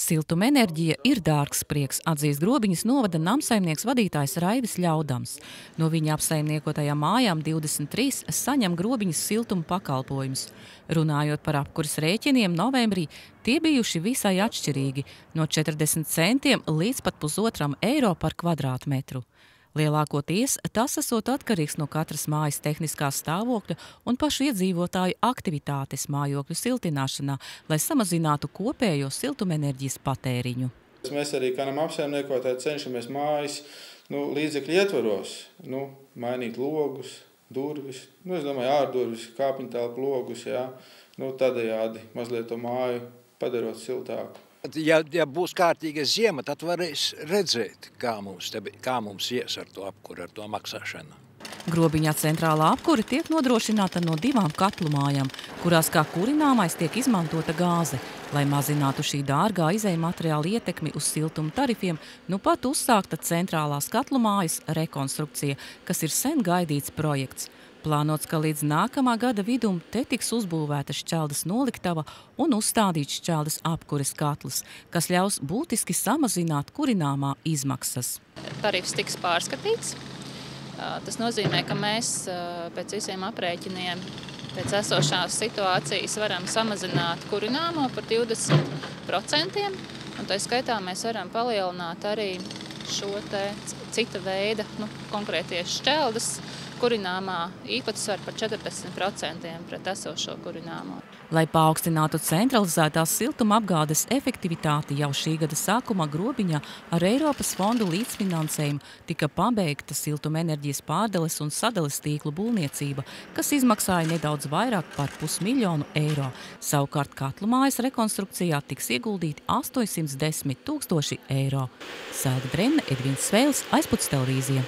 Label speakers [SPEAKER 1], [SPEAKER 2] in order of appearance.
[SPEAKER 1] Siltumenerģija ir dārgs prieks, atzīst Grobiņas novada namsaimnieks vadītājs Raivis Ļaudams. No viņa apsaimniekotajām mājām 23 saņem Grobiņas siltuma pakalpojumus. Runājot par apkuras rēķiniem novembrī, tie bijuši visai atšķirīgi – no 40 centiem līdz pat €1,5 par kvadrātmetru. Lielākoties tas esot atkarīgs no katras mājas tehniskā stāvokļa un pašu iedzīvotāju aktivitātes mājokļu siltināšanā, lai samazinātu kopējo siltumenerģijas patēriņu.
[SPEAKER 2] Mēs arī kā nama apsaimniekotāji cenšamies mājas līdzekļu ietvaros mainīt logus, durvis, es domāju ārdurvis, kāpņtelpu logus, tādējādi mazliet to māju padarot siltāku.
[SPEAKER 3] Ja būs kārtīga ziema, tad varēs redzēt, kā mums ies ar to apkuri, ar to maksāšanu.
[SPEAKER 1] Grobiņā centrālā apkure tiek nodrošināta no 2 katlu mājām, kurās kā kurināmais tiek izmantota gāze. Lai mazinātu šī dārgā izejmateriāla ietekmi uz siltuma tarifiem, pat uzsākta centrālās katlu mājas rekonstrukcija, kas ir sen gaidīts projekts. Plānots, ka līdz nākamā gada vidum te tiks uzbūvēta šķeldas noliktava un uzstādīts šķeldas apkures katls, kas ļaus būtiski samazināt kurināmā izmaksas.
[SPEAKER 4] Tarifs tiks pārskatīts. Tas nozīmē, ka mēs pēc visiem aprēķiniem, pēc esošās situācijas varam samazināt kurināmo par 20%, un tā skaitā mēs varam palielināt arī šo te cita veida, konkrētie šķeldas, kurināmā īpatsvaru par 40% pret esošo kurināmo.
[SPEAKER 1] Lai paaugstinātu centralizētās siltuma apgādes efektivitāti, jau šī gada sākumā Grobiņā ar Eiropas fondu līdzfinansējumu tika pabeigta siltumenerģijas pārdales un sadales tīklu būvniecība, kas izmaksāja nedaudz vairāk par €500,000. Savukārt katlu mājas rekonstrukcijā tiks ieguldīti €810,000. Sēga Dremne, Edvīns Svēlis, Aizputs televīzija.